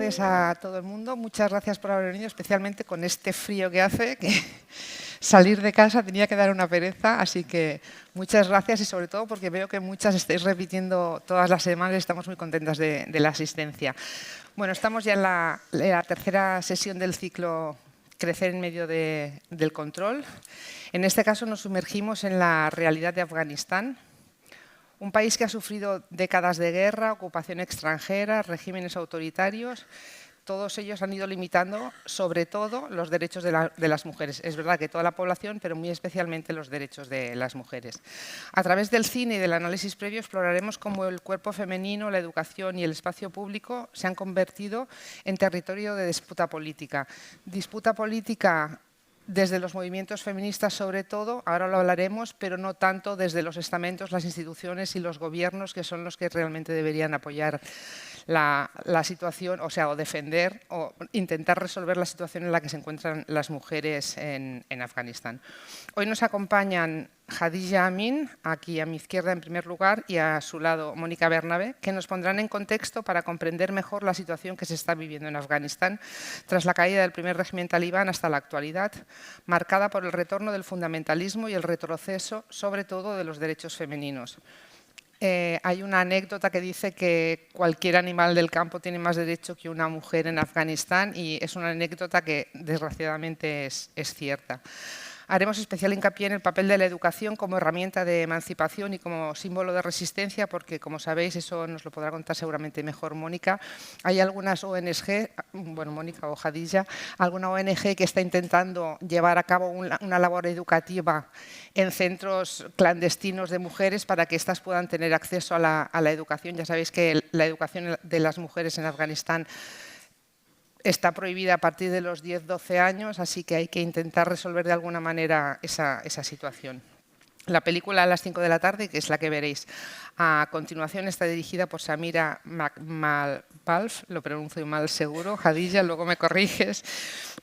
tardes a todo el mundo. Muchas gracias por haber venido, especialmente con este frío que hace, que salir de casa tenía que dar una pereza, así que muchas gracias y sobre todo porque veo que muchas estáis repitiendo todas las semanas y estamos muy contentas de la asistencia. Bueno, estamos ya en la tercera sesión del ciclo Crecer en medio del control. En este caso nos sumergimos en la realidad de Afganistán. Un país que ha sufrido décadas de guerra, ocupación extranjera, regímenes autoritarios. Todos ellos han ido limitando, sobre todo, los derechos de las mujeres. Es verdad que toda la población, pero muy especialmente los derechos de las mujeres. A través del cine y del análisis previo exploraremos cómo el cuerpo femenino, la educación y el espacio público se han convertido en territorio de disputa política. Disputa política desde los movimientos feministas sobre todo, ahora lo hablaremos, pero no tanto desde los estamentos, las instituciones y los gobiernos, que son los que realmente deberían apoyar la situación, o sea, o defender o intentar resolver la situación en la que se encuentran las mujeres en Afganistán. Hoy nos acompañan Khadija Amin, aquí a mi izquierda en primer lugar, y a su lado Mónica Bernabé, que nos pondrán en contexto para comprender mejor la situación que se está viviendo en Afganistán tras la caída del primer régimen talibán hasta la actualidad, marcada por el retorno del fundamentalismo y el retroceso, sobre todo, de los derechos femeninos. Hay una anécdota que dice que cualquier animal del campo tiene más derecho que una mujer en Afganistán y es una anécdota que desgraciadamente es cierta. Haremos especial hincapié en el papel de la educación como herramienta de emancipación y como símbolo de resistencia, porque, como sabéis, eso nos lo podrá contar seguramente mejor Mónica. Hay algunas ONG, bueno, Mónica o Khadija, alguna ONG que está intentando llevar a cabo una labor educativa en centros clandestinos de mujeres para que éstas puedan tener acceso a la educación. Ya sabéis que la educación de las mujeres en Afganistán está prohibida a partir de los 10-12 años, así que hay que intentar resolver de alguna manera esa situación. La película a las 5 de la tarde, que es la que veréis a continuación, está dirigida por Samira Malpalf, lo pronuncio mal seguro, Khadija, luego me corriges.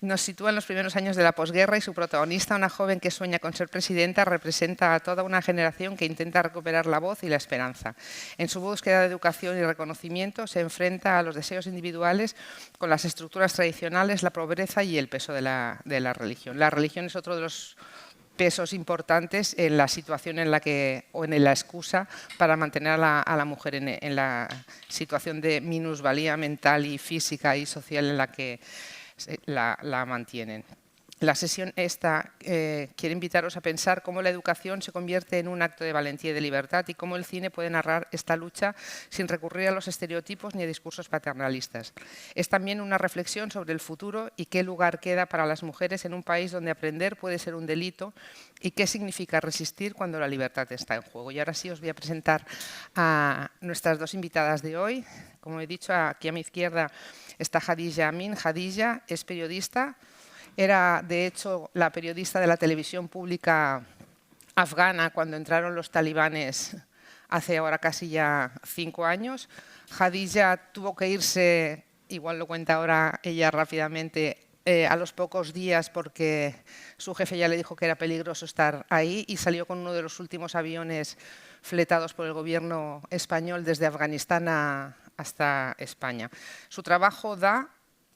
Nos sitúa en los primeros años de la posguerra y su protagonista, una joven que sueña con ser presidenta, representa a toda una generación que intenta recuperar la voz y la esperanza. En su búsqueda de educación y reconocimiento se enfrenta a los deseos individuales con las estructuras tradicionales, la pobreza y el peso de la religión. La religión es otro de los pesos importantes en la situación en la que, o en la excusa para mantener a la mujer en la situación de minusvalía mental y física y social en la que la mantienen. La sesión esta quiere invitaros a pensar cómo la educación se convierte en un acto de valentía y de libertad y cómo el cine puede narrar esta lucha sin recurrir a los estereotipos ni a discursos paternalistas. Es también una reflexión sobre el futuro y qué lugar queda para las mujeres en un país donde aprender puede ser un delito y qué significa resistir cuando la libertad está en juego. Y ahora sí os voy a presentar a nuestras dos invitadas de hoy. Como he dicho, aquí a mi izquierda está Khadija Amin. Khadija es periodista. Era, de hecho, la periodista de la televisión pública afgana cuando entraron los talibanes hace ahora casi ya 5 años. Khadija tuvo que irse, igual lo cuenta ahora ella rápidamente, a los pocos días porque su jefe ya le dijo que era peligroso estar ahí y salió con uno de los últimos aviones fletados por el gobierno español desde Afganistán hasta España. Su trabajo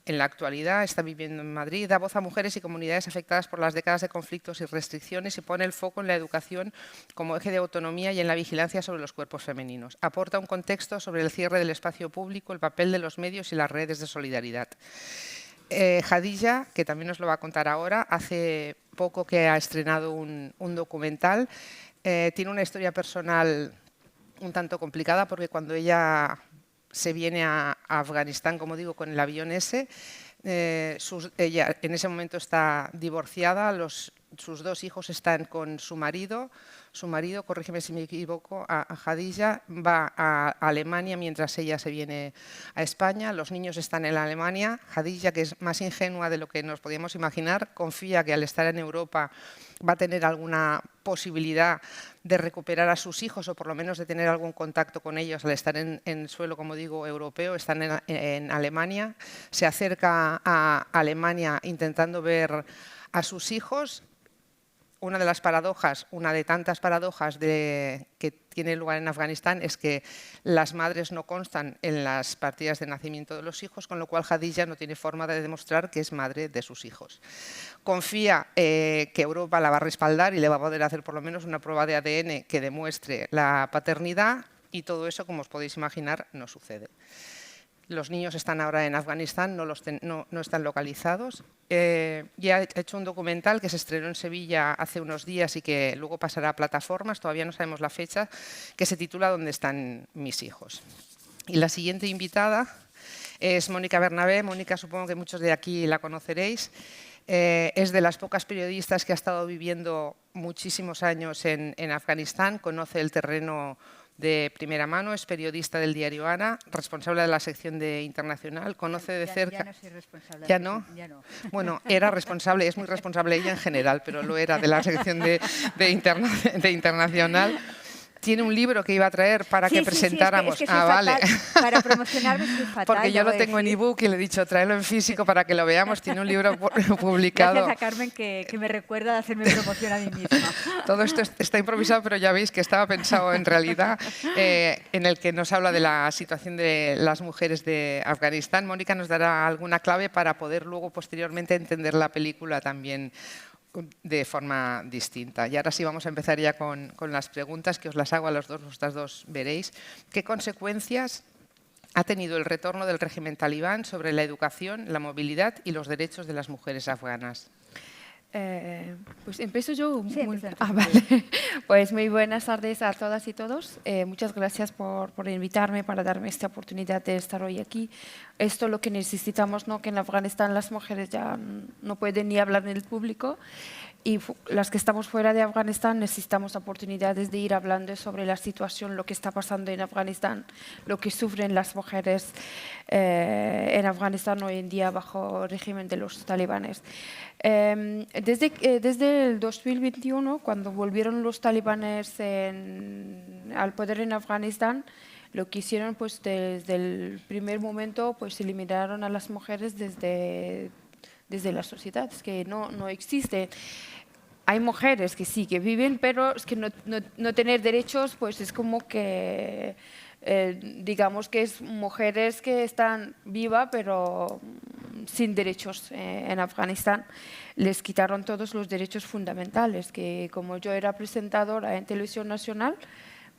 en la actualidad, está viviendo en Madrid, da voz a mujeres y comunidades afectadas por las décadas de conflictos y restricciones y pone el foco en la educación como eje de autonomía y en la vigilancia sobre los cuerpos femeninos. Aporta un contexto sobre el cierre del espacio público, el papel de los medios y las redes de solidaridad. Khadija, que también nos lo va a contar ahora, hace poco que ha estrenado un documental. Tiene una historia personal un tanto complicada porque cuando ella se viene a Afganistán, como digo, con el avión ese. Ella en ese momento está divorciada, sus 2 hijos están con su marido. Su marido, corrígeme si me equivoco, a Khadija, va a Alemania mientras ella se viene a España. Los niños están en Alemania. Khadija, que es más ingenua de lo que nos podíamos imaginar, confía que al estar en Europa va a tener alguna posibilidad de recuperar a sus hijos o por lo menos de tener algún contacto con ellos al estar en suelo, como digo, europeo. Están en Alemania. Se acerca a Alemania intentando ver a sus hijos. una de las paradojas, una de tantas paradojas que tiene lugar en Afganistán es que las madres no constan en las partidas de nacimiento de los hijos, con lo cual Khadija no tiene forma de demostrar que es madre de sus hijos. Confía que Europa la va a respaldar y le va a poder hacer por lo menos una prueba de ADN que demuestre la paternidad, y todo eso, como os podéis imaginar, no sucede. Los niños están ahora en Afganistán, no están localizados. Ya he hecho un documental que se estrenó en Sevilla hace unos días y que luego pasará a plataformas, todavía no sabemos la fecha, que se titula ¿Dónde están mis hijos? Y la siguiente invitada es Mónica Bernabé. Mónica, supongo que muchos de aquí la conoceréis. Es de las pocas periodistas que ha estado viviendo muchísimos años en Afganistán, conoce el terreno de primera mano, es periodista del diario Ana, responsable de la sección de Internacional, conoce de cerca… Ya no soy responsable. ¿Ya no? Ya no. Bueno, era responsable, es muy responsable ella en general, pero lo era de la sección de Internacional. Tiene un libro que iba a traer para que presentáramos. Sí, es que vale. Para promocionarme soy fatal. Porque yo lo tengo en ebook y le he dicho, tráelo en físico para que lo veamos. Tiene un libro publicado. Gracias a Carmen que me recuerda de hacerme promoción a mí misma. Todo esto está improvisado, pero ya veis que estaba pensado en realidad, en el que nos habla de la situación de las mujeres de Afganistán. Mónica nos dará alguna clave para poder luego posteriormente entender la película también de forma distinta. Y ahora sí vamos a empezar ya con las preguntas, que os las hago a los dos, vosotras dos veréis. ¿Qué consecuencias ha tenido el retorno del régimen talibán sobre la educación, la movilidad y los derechos de las mujeres afganas? Pues empiezo yo. Sí, vale. Pues muy buenas tardes a todas y todos. Muchas gracias por invitarme, para darme esta oportunidad de estar hoy aquí. Esto es lo que necesitamos, ¿no? Que en Afganistán las mujeres ya no pueden ni hablar en el público, y las que estamos fuera de Afganistán necesitamos oportunidades de ir hablando sobre la situación, lo que está pasando en Afganistán, lo que sufren las mujeres en Afganistán hoy en día bajo el régimen de los talibanes. Desde el 2021, cuando volvieron los talibanes al poder en Afganistán, lo que hicieron, pues desde el primer momento, pues eliminaron a las mujeres desde la sociedad. Es que no existe. Hay mujeres que sí, que viven, pero es que no tener derechos, pues es como que, digamos que es mujeres que están vivas, pero sin derechos en Afganistán. Les quitaron todos los derechos fundamentales, que como yo era presentadora en Televisión Nacional,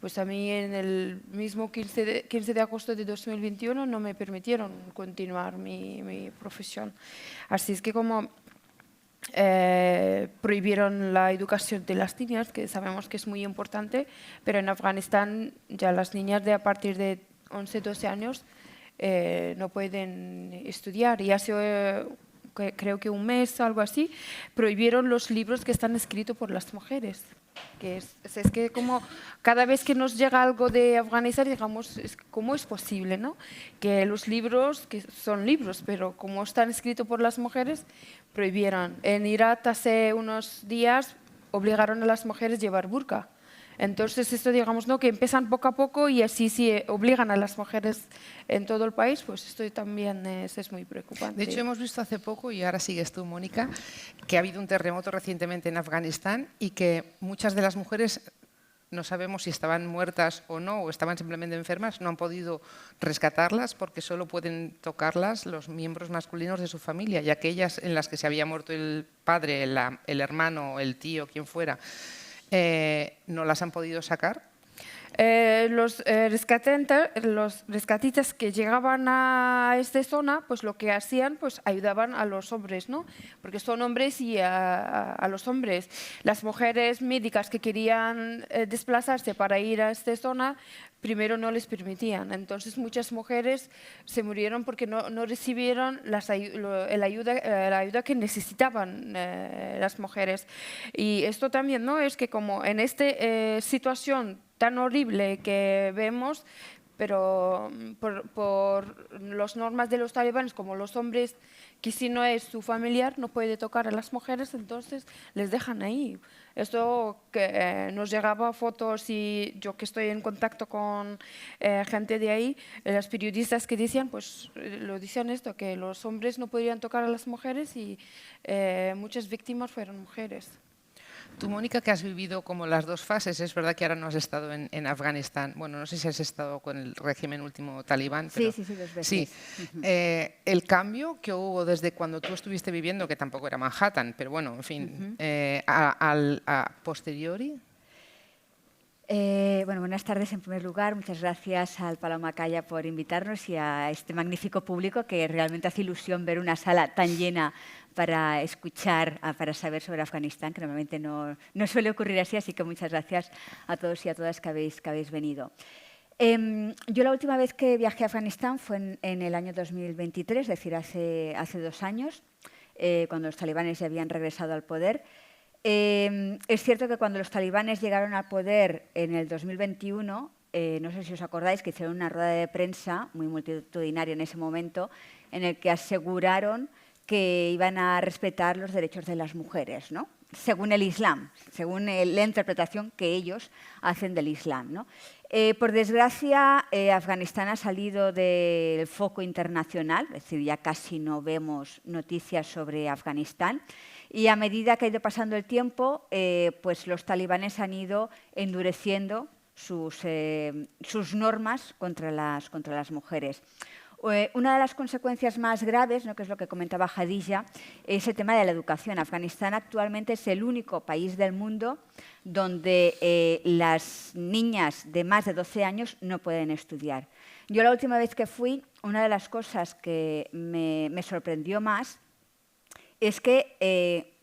pues a mí en el mismo 15 de agosto de 2021 no me permitieron continuar mi profesión. Así es que como prohibieron la educación de las niñas, que sabemos que es muy importante, pero en Afganistán ya las niñas de a partir de 11, 12 años no pueden estudiar. Y hace creo que un mes o algo así, prohibieron los libros que están escritos por las mujeres. Que es que como cada vez que nos llega algo de Afganistán, digamos, ¿cómo es posible, no? Que los libros, que son libros, pero como están escritos por las mujeres, prohibieron. En Irak hace unos días obligaron a las mujeres a llevar burka. Entonces, esto, digamos, ¿no? Que empiezan poco a poco y así sí obligan a las mujeres en todo el país, pues esto también es muy preocupante. De hecho, hemos visto hace poco, y ahora sigues tú, Mónica, que ha habido un terremoto recientemente en Afganistán y que muchas de las mujeres, no sabemos si estaban muertas o no, o estaban simplemente enfermas, no han podido rescatarlas porque solo pueden tocarlas los miembros masculinos de su familia, y aquellas en las que se había muerto el padre, el hermano, el tío, quien fuera, no las han podido sacar. Los rescatistas que llegaban a esta zona, pues lo que hacían, pues ayudaban a los hombres, ¿no? Porque son hombres y a los hombres. Las mujeres médicas que querían desplazarse para ir a esta zona, primero no les permitían. Entonces muchas mujeres se murieron porque no recibieron la ayuda que necesitaban las mujeres. Y esto también, ¿no? Es que como en esta situación tan horrible que vemos, pero por las normas de los talibanes, como los hombres, que si no es su familiar no puede tocar a las mujeres, entonces les dejan ahí. Esto que nos llegaba fotos, y yo que estoy en contacto con gente de ahí, las periodistas que decían, pues lo decían esto, que los hombres no podían tocar a las mujeres y muchas víctimas fueron mujeres. Tú, Mónica, que has vivido como las dos fases, es verdad que ahora no has estado en Afganistán. Bueno, no sé si has estado con el régimen último talibán. Pero Sí, 2 veces. sí, el cambio que hubo desde cuando tú estuviste viviendo, que tampoco era Manhattan, pero bueno, en fin, a posteriori. Bueno, buenas tardes en primer lugar. Muchas gracias al Palau Macaya por invitarnos y a este magnífico público que realmente hace ilusión ver una sala tan llena para escuchar, para saber sobre Afganistán, que normalmente no suele ocurrir así que muchas gracias a todos y a todas que habéis venido. Yo la última vez que viajé a Afganistán fue en el año 2023, es decir, hace 2 años, cuando los talibanes ya habían regresado al poder. Es cierto que cuando los talibanes llegaron al poder en el 2021, no sé si os acordáis que hicieron una rueda de prensa muy multitudinaria en ese momento, en el que aseguraron que iban a respetar los derechos de las mujeres, ¿no? Según el Islam, según la interpretación que ellos hacen del Islam, ¿no? Por desgracia, Afganistán ha salido del foco internacional, es decir, ya casi no vemos noticias sobre Afganistán. Y a medida que ha ido pasando el tiempo, pues los talibanes han ido endureciendo sus normas contra las mujeres. Una de las consecuencias más graves, ¿no?, que es lo que comentaba Jadilla, es el tema de la educación. Afganistán actualmente es el único país del mundo donde las niñas de más de 12 años no pueden estudiar. Yo la última vez que fui, una de las cosas que me sorprendió más es que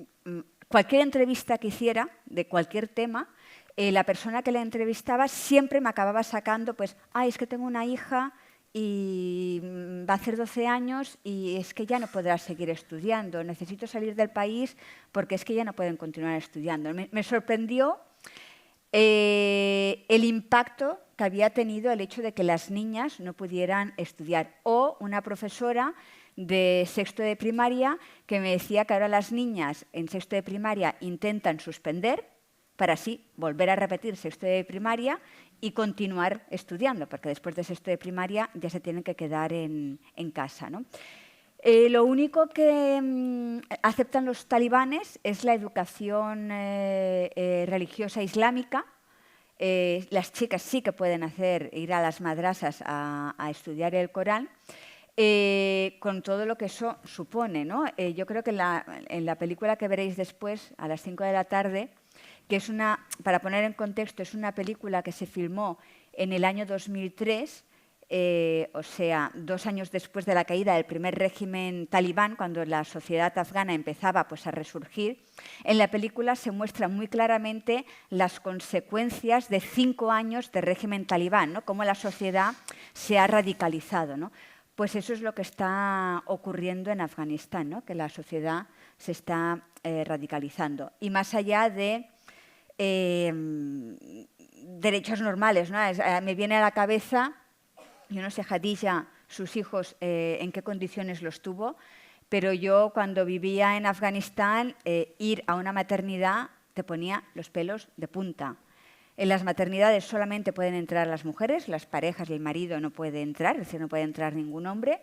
cualquier entrevista que hiciera de cualquier tema, la persona que la entrevistaba siempre me acababa sacando, pues, es que tengo una hija y va a hacer 12 años y es que ya no podrá seguir estudiando, necesito salir del país porque es que ya no pueden continuar estudiando. Me sorprendió el impacto que había tenido el hecho de que las niñas no pudieran estudiar. O una profesora de sexto de primaria que me decía que ahora las niñas en sexto de primaria intentan suspender para así volver a repetir sexto de primaria y continuar estudiando, porque después de sexto de primaria ya se tienen que quedar en casa, ¿no? Lo único que aceptan los talibanes es la educación religiosa islámica. Las chicas sí que pueden ir a las madrasas a estudiar el Corán, con todo lo que eso supone, ¿no? Yo creo que en la película que veréis después, a las 5 de la tarde, que es para poner en contexto, es una película que se filmó en el año 2003, o sea, 2 años después de la caída del primer régimen talibán, cuando la sociedad afgana empezaba, pues, a resurgir. En la película se muestran muy claramente las consecuencias de 5 años de régimen talibán, ¿no?, cómo la sociedad se ha radicalizado, ¿no? Pues eso es lo que está ocurriendo en Afganistán, ¿no?, que la sociedad se está radicalizando. Y más allá de derechos normales, ¿no? Me viene a la cabeza, yo no sé, Jadilla, sus hijos, en qué condiciones los tuvo, pero yo cuando vivía en Afganistán, ir a una maternidad te ponía los pelos de punta. En las maternidades solamente pueden entrar las mujeres, las parejas y el marido no puede entrar, es decir, no puede entrar ningún hombre,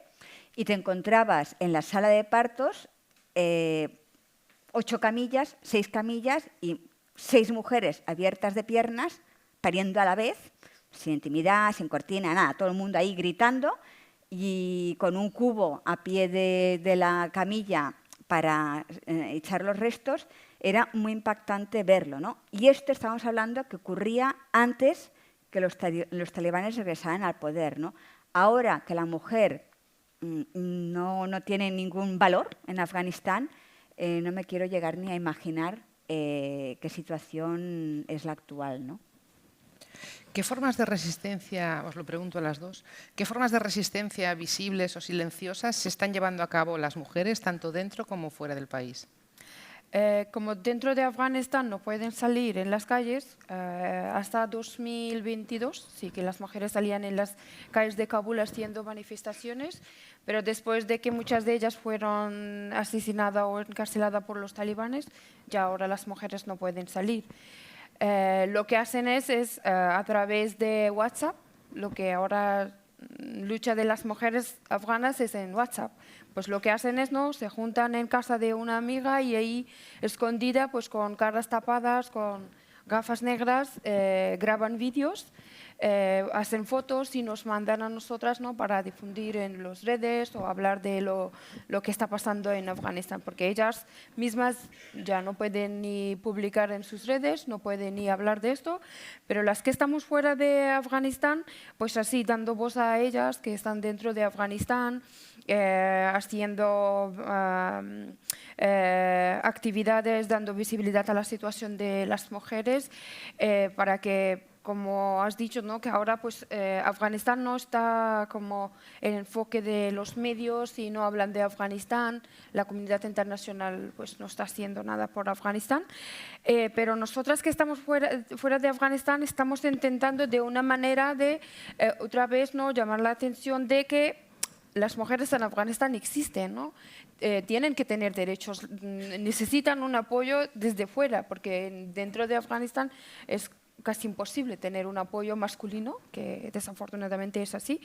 y te encontrabas en la sala de partos 8 camillas, 6 camillas y 6 mujeres abiertas de piernas, pariendo a la vez, sin intimidad, sin cortina, nada, todo el mundo ahí gritando y con un cubo a pie de la camilla para echar los restos. Era muy impactante verlo, ¿no? Y esto estamos hablando que ocurría antes que los talibanes regresaran al poder, ¿no? Ahora que la mujer no tiene ningún valor en Afganistán, no me quiero llegar ni a imaginar qué situación es la actual, ¿no? ¿Qué formas de resistencia, os lo pregunto a las dos, qué formas de resistencia visibles o silenciosas se están llevando a cabo las mujeres, tanto dentro como fuera del país? Como dentro de Afganistán no pueden salir en las calles, hasta 2022 sí que las mujeres salían en las calles de Kabul haciendo manifestaciones, pero después de que muchas de ellas fueron asesinadas o encarceladas por los talibanes, ya ahora las mujeres no pueden salir. Lo que hacen es a través de WhatsApp, lo que ahora lucha de las mujeres afganas es en WhatsApp. Pues lo que hacen es, ¿no?, se juntan en casa de una amiga y ahí, escondida, pues con caras tapadas, con gafas negras, graban vídeos, hacen fotos y nos mandan a nosotras, ¿no?, para difundir en las redes o hablar de lo que está pasando en Afganistán, porque ellas mismas ya no pueden ni publicar en sus redes, no pueden ni hablar de esto, pero las que estamos fuera de Afganistán, pues así, dando voz a ellas que están dentro de Afganistán, haciendo actividades, dando visibilidad a la situación de las mujeres, para que, como has dicho, ¿no?, que ahora pues, Afganistán no está como el enfoque de los medios y no hablan de Afganistán, la comunidad internacional pues, no está haciendo nada por Afganistán, pero nosotras que estamos fuera de Afganistán estamos intentando de una manera de, otra vez, ¿no?, llamar la atención de que las mujeres en Afganistán existen, ¿no? Tienen que tener derechos, necesitan un apoyo desde fuera, porque dentro de Afganistán es casi imposible tener un apoyo masculino, que desafortunadamente es así.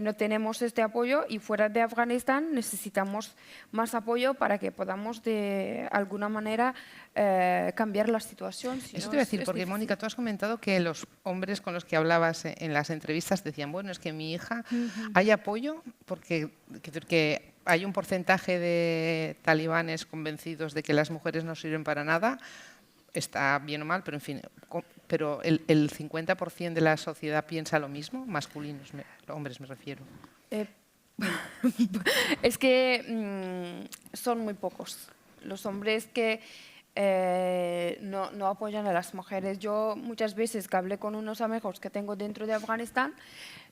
No tenemos este apoyo y fuera de Afganistán necesitamos más apoyo para que podamos de alguna manera cambiar la situación. Si Eso no, te iba a decir, es porque difícil. Mónica, tú has comentado que los hombres con los que hablabas en las entrevistas decían, bueno, es que mi hija, ¿hay apoyo? Porque que hay un porcentaje de talibanes convencidos de que las mujeres no sirven para nada, está bien o mal, pero en fin, pero el 50% de la sociedad piensa lo mismo, masculinos, hombres me refiero. Es que son muy pocos los hombres que no apoyan a las mujeres. Yo muchas veces que hablé con unos amigos que tengo dentro de Afganistán,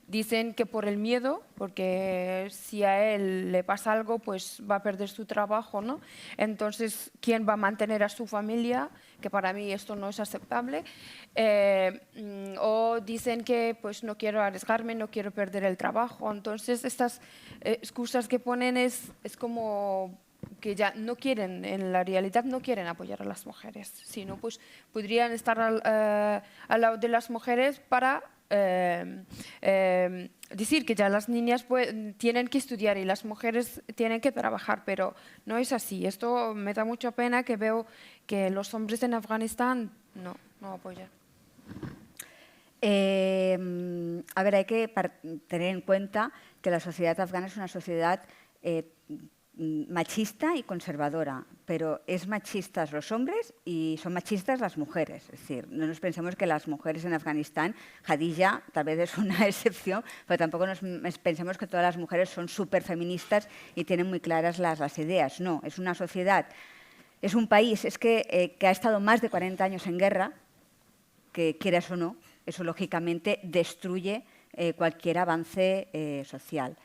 dicen que por el miedo, porque si a él le pasa algo, pues va a perder su trabajo, ¿no? Entonces, ¿quién va a mantener a su familia? Que para mí esto no es aceptable. O dicen que pues no quiero arriesgarme, no quiero perder el trabajo. Entonces, estas excusas que ponen es como que ya no quieren, en la realidad no quieren apoyar a las mujeres, sino pues podrían estar al lado de las mujeres para decir que ya las niñas tienen que estudiar y las mujeres tienen que trabajar, pero no es así. Esto me da mucha pena que veo que los hombres en Afganistán no apoyan. A ver, hay que tener en cuenta que la sociedad afgana es una sociedad machista y conservadora, pero es machistas los hombres y son machistas las mujeres. Es decir, no nos pensemos que las mujeres en Afganistán, Hadija tal vez es una excepción, pero tampoco nos pensemos que todas las mujeres son súper feministas y tienen muy claras las ideas. No, es una sociedad, es un país que ha estado más de 40 años en guerra, que quieras o no, eso lógicamente destruye cualquier avance social.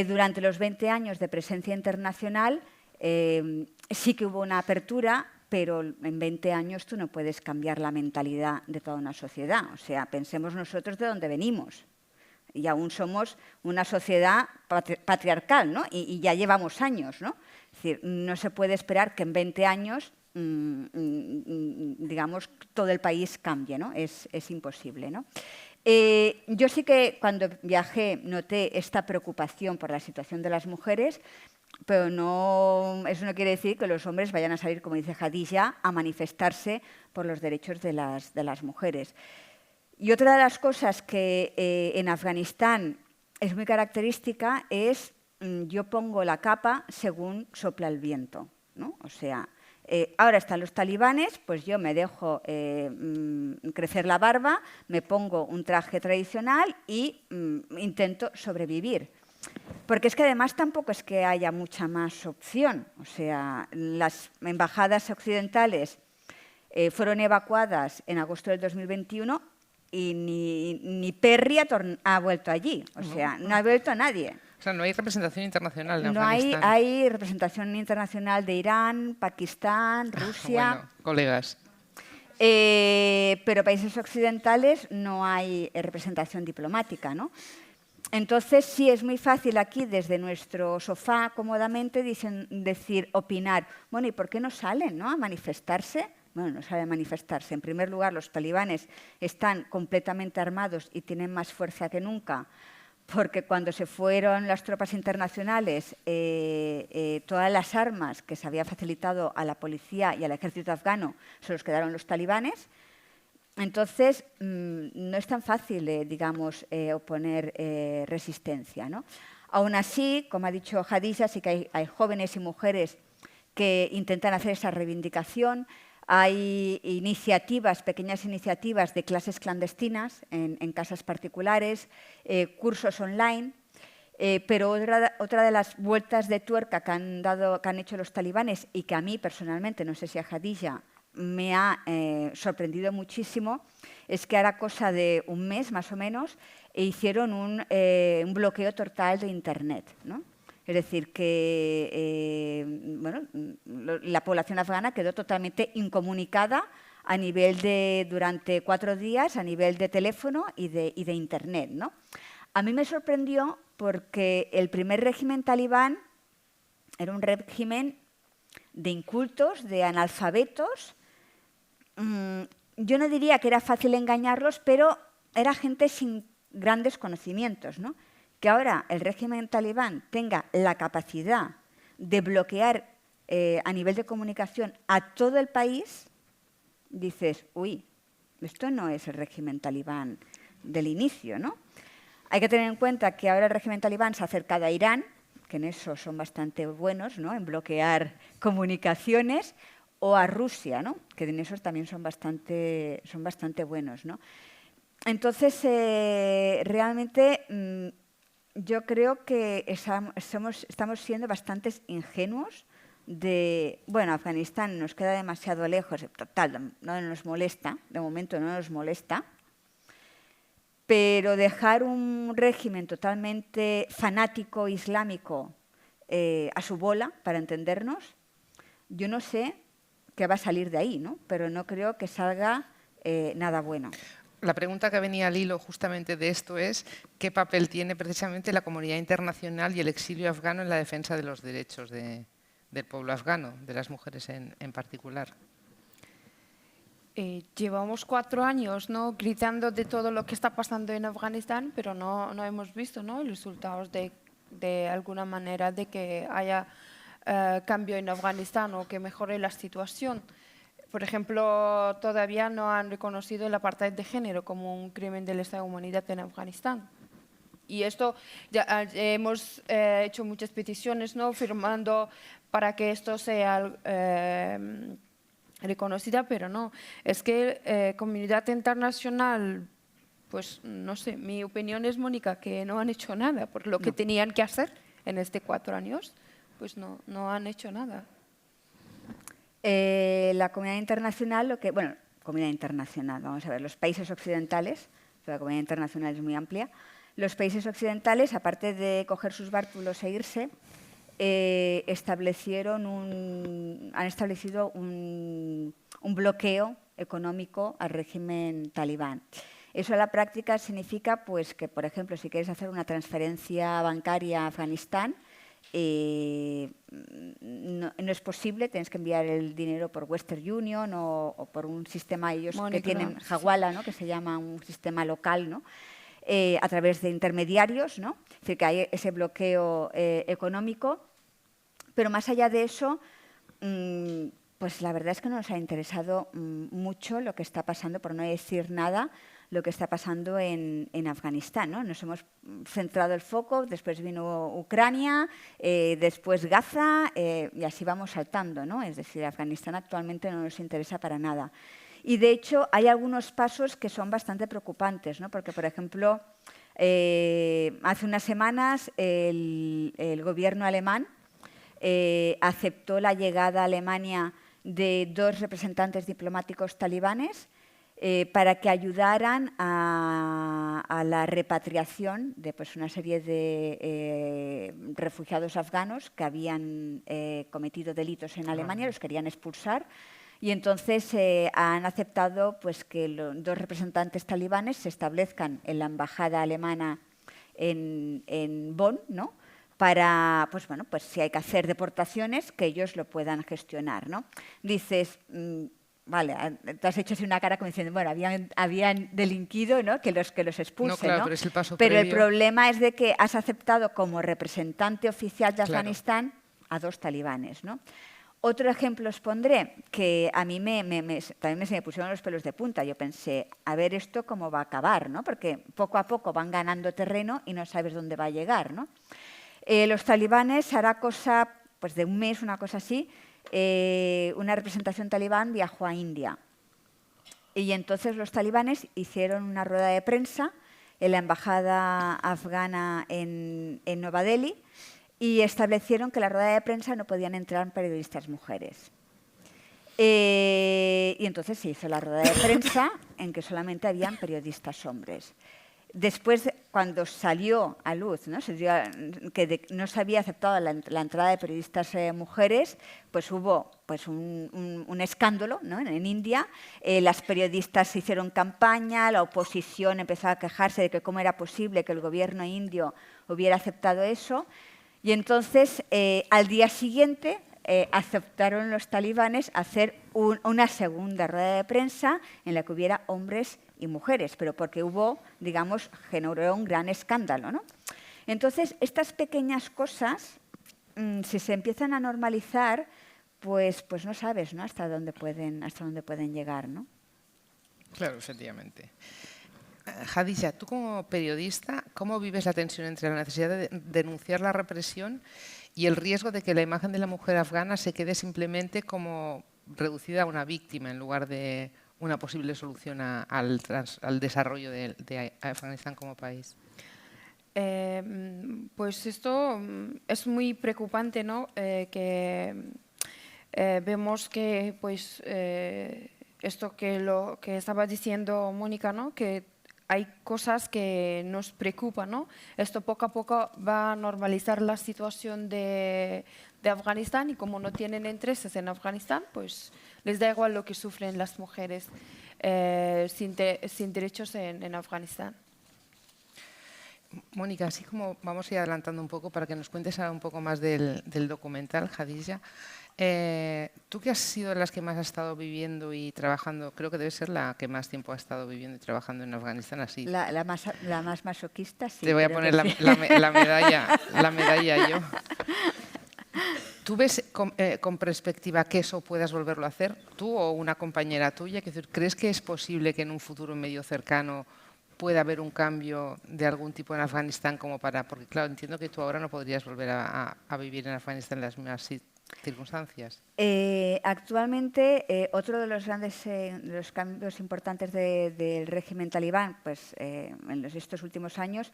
Durante los 20 años de presencia internacional sí que hubo una apertura, pero en 20 años tú no puedes cambiar la mentalidad de toda una sociedad. O sea, pensemos nosotros de dónde venimos. Y aún somos una sociedad patriarcal, ¿no? Y ya llevamos años, ¿no? Es decir, no se puede esperar que en 20 años, digamos, todo el país cambie, ¿no? Es imposible, ¿no? Yo sí que cuando viajé noté esta preocupación por la situación de las mujeres, pero eso no quiere decir que los hombres vayan a salir, como dice Hadija, a manifestarse por los derechos de las mujeres. Y otra de las cosas que en Afganistán es muy característica es yo pongo la capa según sopla el viento, ¿no? O sea, ahora están los talibanes, pues yo me dejo crecer la barba, me pongo un traje tradicional y intento sobrevivir. Porque es que además tampoco es que haya mucha más opción. O sea, las embajadas occidentales fueron evacuadas en agosto del 2021 y ni Perry ha vuelto allí. O sea, no ha vuelto a nadie. O sea, no hay representación internacional en No Afganistán. hay representación internacional de Irán, Pakistán, Rusia. Bueno, colegas. Pero países occidentales no hay representación diplomática, ¿no? Entonces, sí es muy fácil aquí, desde nuestro sofá, cómodamente, opinar. Bueno, ¿y por qué no salen, ¿no?, a manifestarse? Bueno, no salen a manifestarse. En primer lugar, los talibanes están completamente armados y tienen más fuerza que nunca, porque cuando se fueron las tropas internacionales, todas las armas que se había facilitado a la policía y al ejército afgano se los quedaron los talibanes. Entonces, no es tan fácil, digamos, oponer resistencia, ¿no? Aún así, como ha dicho Hadisha, sí que hay jóvenes y mujeres que intentan hacer esa reivindicación. Hay iniciativas, pequeñas iniciativas de clases clandestinas en casas particulares, cursos online, pero otra de las vueltas de tuerca que han hecho los talibanes y que a mí personalmente, no sé si a Hadisha, me ha sorprendido muchísimo, es que ahora cosa de un mes más o menos hicieron un bloqueo total de Internet, ¿no? Es decir, que bueno, la población afgana quedó totalmente incomunicada a nivel durante 4 días, a nivel de teléfono y de Internet, ¿no? A mí me sorprendió porque el primer régimen talibán era un régimen de incultos, de analfabetos. Yo no diría que era fácil engañarlos, pero era gente sin grandes conocimientos, ¿no? Que ahora el régimen talibán tenga la capacidad de bloquear a nivel de comunicación a todo el país, dices, uy, esto no es el régimen talibán del inicio, ¿no? Hay que tener en cuenta que ahora el régimen talibán se ha acercado a Irán, que en eso son bastante buenos, ¿no? En bloquear comunicaciones, o a Rusia, ¿no? Que en eso también son bastante buenos, ¿no? Entonces, realmente yo creo que estamos siendo bastante ingenuos de, bueno, Afganistán nos queda demasiado lejos, total, no nos molesta, de momento no nos molesta, pero dejar un régimen totalmente fanático islámico a su bola, para entendernos, yo no sé qué va a salir de ahí, ¿no? Pero no creo que salga nada bueno. La pregunta que venía al hilo justamente de esto es ¿qué papel tiene precisamente la comunidad internacional y el exilio afgano en la defensa de los derechos del pueblo afgano, de las mujeres en particular? Llevamos 4 años, ¿no?, gritando de todo lo que está pasando en Afganistán, pero no hemos visto, ¿no?, resultados de alguna manera de que haya cambio en Afganistán o que mejore la situación. Por ejemplo, todavía no han reconocido el apartheid de género como un crimen de lesa humanidad en Afganistán. Y esto ya hemos hecho muchas peticiones, ¿no?, firmando para que esto sea reconocida, pero no. Es que comunidad internacional, pues no sé, mi opinión es, Mónica, que no han hecho nada por lo que tenían que hacer en estos 4 años, pues no han hecho nada. La comunidad internacional, comunidad internacional, vamos a ver, los países occidentales, la comunidad internacional es muy amplia, los países occidentales, aparte de coger sus bártulos e irse, han establecido un bloqueo económico al régimen talibán. Eso a la práctica significa pues, que, por ejemplo, si quieres hacer una transferencia bancaria a Afganistán, no es posible, tienes que enviar el dinero por Western Union o por un sistema ellos que tienen, Hawala, ¿no?, que se llama un sistema local, ¿no?, a través de intermediarios, ¿no? Es decir, que hay ese bloqueo económico, pero más allá de eso, pues la verdad es que no nos ha interesado mucho lo que está pasando, por no decir nada, lo que está pasando en Afganistán, ¿no? Nos hemos centrado el foco, después vino Ucrania, después Gaza, y así vamos saltando, ¿no? Es decir, Afganistán actualmente no nos interesa para nada. Y de hecho hay algunos pasos que son bastante preocupantes, ¿no? Porque, por ejemplo, hace unas semanas el gobierno alemán aceptó la llegada a Alemania de 2 representantes diplomáticos talibanes para que ayudaran a la repatriación de pues, una serie de refugiados afganos que habían cometido delitos en Alemania, los querían expulsar. Y entonces han aceptado pues, que los 2 representantes talibanes se establezcan en la embajada alemana en Bonn, ¿no?, para, pues bueno, pues si hay que hacer deportaciones, que ellos lo puedan gestionar, ¿no? Dices, vale, tú has hecho así una cara como diciendo, bueno, habían delinquido, ¿no? que los expulse, No, claro, ¿no? pero es el paso Pero el previo. problema es de que has aceptado como representante oficial de Claro. Afganistán a 2 talibanes, ¿no? Otro ejemplo os pondré, que a mí también se me pusieron los pelos de punta. Yo pensé, a ver esto cómo va a acabar, ¿no? Porque poco a poco van ganando terreno y no sabes dónde va a llegar, ¿no? Los talibanes, hará cosa pues de un mes, una cosa así, una representación talibán viajó a India. Y entonces los talibanes hicieron una rueda de prensa en la embajada afgana en Nueva Delhi y establecieron que en la rueda de prensa no podían entrar periodistas mujeres. Y entonces se hizo la rueda de prensa en que solamente habían periodistas hombres. Después, cuando salió a luz, ¿no? Que no se había aceptado la entrada de periodistas mujeres, pues hubo pues, un escándalo, ¿no? En India. Las periodistas hicieron campaña, la oposición empezó a quejarse de que cómo era posible que el gobierno indio hubiera aceptado eso. Y entonces, al día siguiente, aceptaron los talibanes hacer una segunda rueda de prensa en la que hubiera hombres y mujeres, pero porque hubo, digamos, generó un gran escándalo, ¿no? Entonces, estas pequeñas cosas, si se empiezan a normalizar, pues no sabes, ¿no? hasta dónde pueden llegar, ¿no? Claro, efectivamente. Hadija, tú como periodista, ¿cómo vives la tensión entre la necesidad de denunciar la represión y el riesgo de que la imagen de la mujer afgana se quede simplemente como reducida a una víctima en lugar de una posible solución al desarrollo de Afganistán como país? Pues esto es muy preocupante, ¿no? Que vemos que pues, esto que estaba diciendo Mónica, ¿no? Que hay cosas que nos preocupan, ¿no? Esto poco a poco va a normalizar la situación de Afganistán y como no tienen intereses en Afganistán, pues les da igual lo que sufren las mujeres sin derechos en Afganistán. Mónica, así como vamos a ir adelantando un poco para que nos cuentes ahora un poco más del documental, Hadija, tú que has sido las que más has estado viviendo y trabajando, creo que debe ser la que más tiempo ha estado viviendo y trabajando en Afganistán, así. La más masoquista, sí. Te voy a poner la medalla yo. ¿Tú ves con perspectiva que eso puedas volverlo a hacer, tú o una compañera tuya? ¿Crees que es posible que en un futuro medio cercano pueda haber un cambio de algún tipo en Afganistán como para...? Porque claro, entiendo que tú ahora no podrías volver a vivir en Afganistán en las mismas circunstancias. Actualmente, otro de los grandes los cambios importantes del régimen talibán pues, en estos últimos años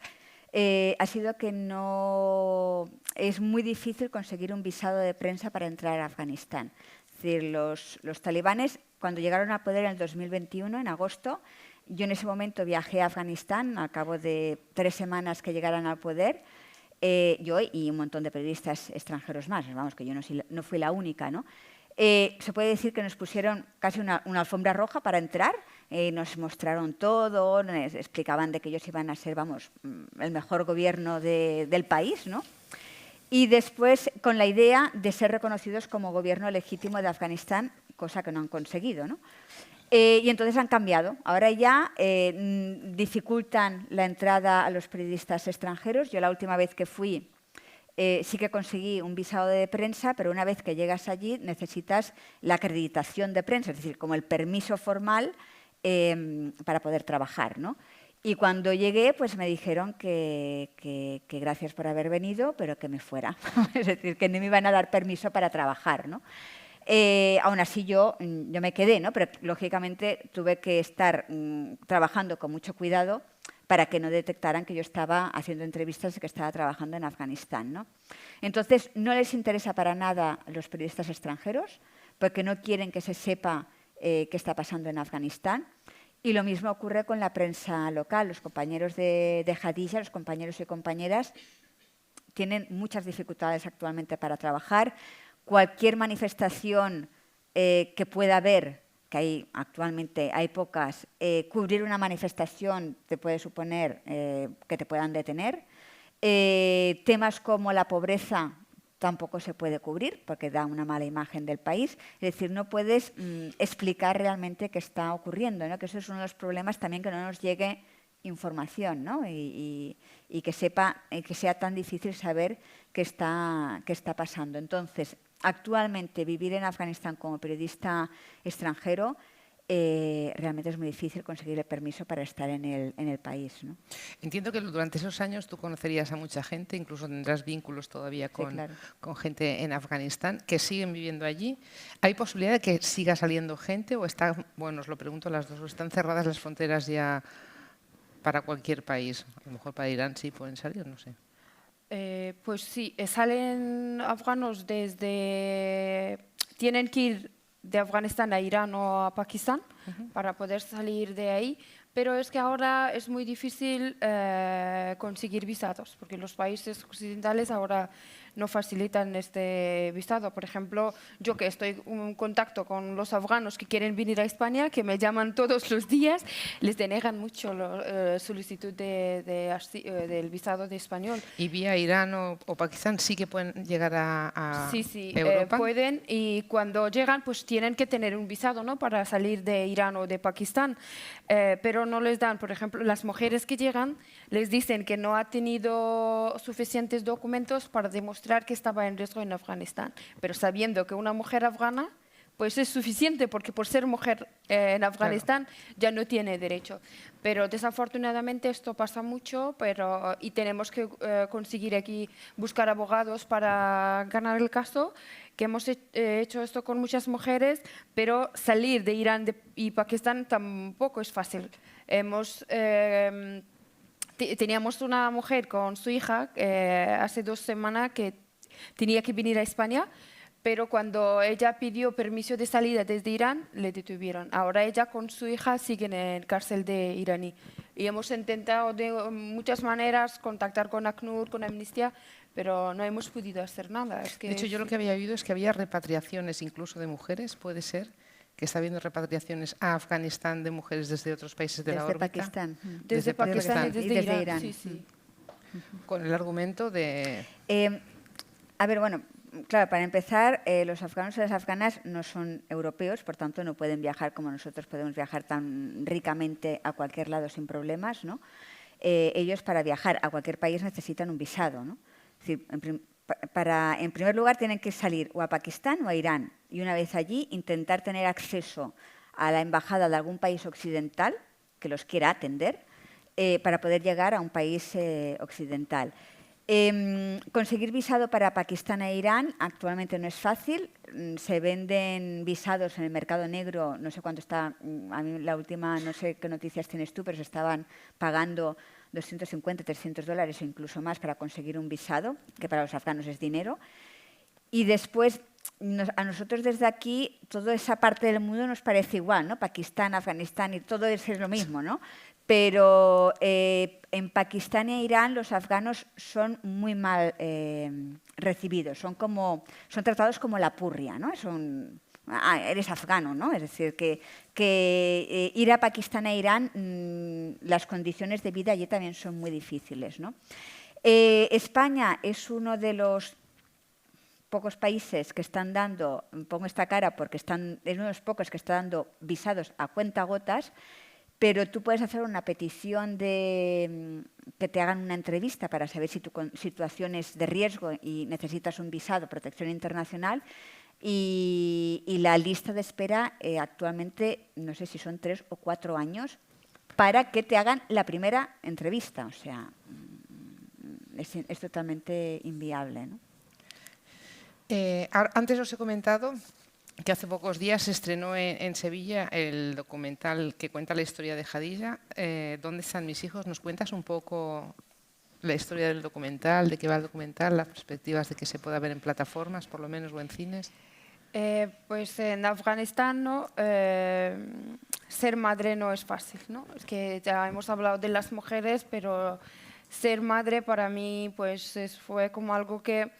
ha sido que no es muy difícil conseguir un visado de prensa para entrar a Afganistán. Es decir, los talibanes, cuando llegaron al poder en el 2021, en agosto, yo en ese momento viajé a Afganistán al cabo de 3 semanas que llegaran al poder. Yo y un montón de periodistas extranjeros más, vamos, que yo no fui la única, ¿no? Se puede decir que nos pusieron casi una alfombra roja para entrar, nos mostraron todo, nos explicaban de que ellos iban a ser, vamos, el mejor gobierno del país, ¿no? Y después con la idea de ser reconocidos como gobierno legítimo de Afganistán, cosa que no han conseguido, ¿no? Y entonces han cambiado. Ahora ya dificultan la entrada a los periodistas extranjeros. Yo la última vez que fui sí que conseguí un visado de prensa, pero una vez que llegas allí necesitas la acreditación de prensa, es decir, como el permiso formal para poder trabajar, ¿no? Y cuando llegué, pues me dijeron que gracias por haber venido, pero que me fuera. Es decir, que no me iban a dar permiso para trabajar, ¿no? Aún así yo me quedé, ¿no? Pero lógicamente tuve que estar trabajando con mucho cuidado para que no detectaran que yo estaba haciendo entrevistas y que estaba trabajando en Afganistán, ¿no? Entonces, no les interesa para nada a los periodistas extranjeros porque no quieren que se sepa qué está pasando en Afganistán. Y lo mismo ocurre con la prensa local. Los compañeros de Hadija, los compañeros y compañeras, tienen muchas dificultades actualmente para trabajar. Cualquier manifestación que pueda haber, que actualmente hay pocas, cubrir una manifestación te puede suponer que te puedan detener. Temas como la pobreza tampoco se puede cubrir porque da una mala imagen del país. Es decir, no puedes explicar realmente qué está ocurriendo, ¿no? Que eso es uno de los problemas también, que no nos llegue información, ¿no? y que sea tan difícil saber qué está pasando. Entonces, actualmente vivir en Afganistán como periodista extranjero realmente es muy difícil conseguir el permiso para estar en el país, ¿no? Entiendo que durante esos años tú conocerías a mucha gente, incluso tendrás vínculos todavía Sí, claro. con gente en Afganistán que siguen viviendo allí. ¿Hay posibilidad de que siga saliendo gente o está, bueno, os lo pregunto a las dos, o están cerradas las fronteras ya para cualquier país? A lo mejor para Irán sí pueden salir, no sé. Pues sí, salen afganos tienen que ir de Afganistán a Irán o a Pakistán para poder salir de ahí, pero es que ahora es muy difícil conseguir visados, porque los países occidentales ahora no facilitan este visado. Por ejemplo, yo que estoy en contacto con los afganos que quieren venir a España, que me llaman todos los días, les denegan mucho la solicitud del visado de español. ¿Y vía Irán o Pakistán sí que pueden llegar a Sí, Europa? pueden, y cuando llegan pues tienen que tener un visado, ¿no? Para salir de Irán o de Pakistán, pero no les dan. Por ejemplo, las mujeres que llegan les dicen que no ha tenido suficientes documentos para demostrar que estaba en riesgo en Afganistán, pero sabiendo que una mujer afgana pues es suficiente, porque por ser mujer en Afganistán ya no tiene derecho. Pero desafortunadamente esto pasa mucho, y tenemos que conseguir aquí buscar abogados para ganar el caso, que hemos hecho esto con muchas mujeres, pero salir de Irán y Pakistán tampoco es fácil. Teníamos una mujer con su hija hace 2 semanas que tenía que venir a España, pero cuando ella pidió permiso de salida desde Irán, le detuvieron. Ahora ella con su hija sigue en cárcel de iraní. Y hemos intentado de muchas maneras contactar con ACNUR, con Amnistía, pero no hemos podido hacer nada. De hecho, yo lo que había oído es que había repatriaciones incluso de mujeres, ¿puede ser? Que está habiendo repatriaciones a Afganistán de mujeres desde otros países de la órbita. Pakistán. Desde Pakistán y desde Irán. Sí. Sí. Con el argumento de... A ver, bueno, claro, para empezar, los afganos y las afganas no son europeos, por tanto no pueden viajar como nosotros podemos viajar tan ricamente a cualquier lado sin problemas, ¿no? Ellos para viajar a cualquier país necesitan un visado, ¿no? Es decir, en primer lugar tienen que salir o a Pakistán o a Irán, y una vez allí intentar tener acceso a la embajada de algún país occidental que los quiera atender para poder llegar a un país occidental. Conseguir visado para Pakistán e Irán actualmente no es fácil. Se venden visados en el mercado negro, no sé cuánto está, a mí la última, no sé qué noticias tienes tú, pero se estaban pagando 250, 300 dólares o incluso más para conseguir un visado, que para los afganos es dinero. Y después, a nosotros desde aquí, toda esa parte del mundo nos parece igual, ¿no? Pakistán, Afganistán y todo eso es lo mismo, ¿no? Pero en Pakistán e Irán los afganos son muy mal recibidos, son tratados como la purria, ¿no? Eres afgano, ¿no? Es decir, que ir a Pakistán e Irán, las condiciones de vida allí también son muy difíciles, ¿no? España es uno de los pocos países que están dando, pongo esta cara porque es uno de los pocos que está dando visados a cuentagotas, pero tú puedes hacer una petición de que te hagan una entrevista para saber si tu situación es de riesgo y necesitas un visado, protección internacional, y la lista de espera actualmente, no sé si son 3 o 4 años, para que te hagan la primera entrevista. O sea, es totalmente inviable, ¿no? Antes os he comentado que hace pocos días se estrenó en Sevilla el documental que cuenta la historia de Jadilla. ¿Dónde están mis hijos? ¿Nos cuentas un poco la historia del documental, de qué va el documental, las perspectivas de que se pueda ver en plataformas, por lo menos, o en cines? Pues en Afganistán, ¿no? Ser madre no es fácil, ¿no? Es que ya hemos hablado de las mujeres, pero ser madre para mí pues fue como algo que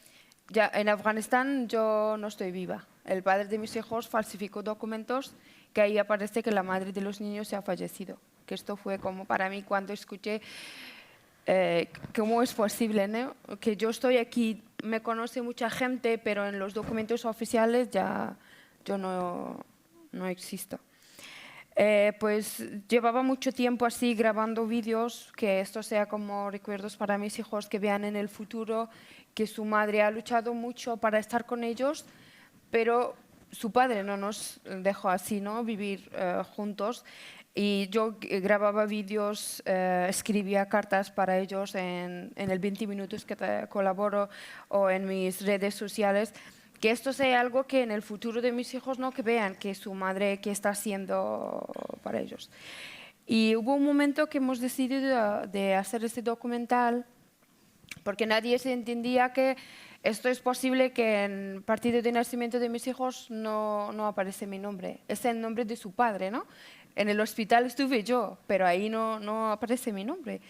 ya en Afganistán yo no estoy viva. El padre de mis hijos falsificó documentos que ahí aparece que la madre de los niños se ha fallecido. Que esto fue como para mí cuando escuché ¿cómo es posible, ¿no? Que yo estoy aquí, me conoce mucha gente, pero en los documentos oficiales ya yo no existo. Pues llevaba mucho tiempo así grabando vídeos, que esto sea como recuerdos para mis hijos, que vean en el futuro que su madre ha luchado mucho para estar con ellos, pero su padre no nos dejó así, ¿no? Vivir juntos. Y yo grababa vídeos, escribía cartas para ellos en el 20 minutos que colaboro o en mis redes sociales. Que esto sea algo que en el futuro de mis hijos, ¿no? Que vean que su madre qué está haciendo para ellos. Y hubo un momento que hemos decidido de hacer este documental porque nadie se entendía que esto es posible que en partido de nacimiento de mis hijos no aparece mi nombre. Es el nombre de su padre, ¿no? En el hospital estuve yo, pero ahí no aparece mi nombre.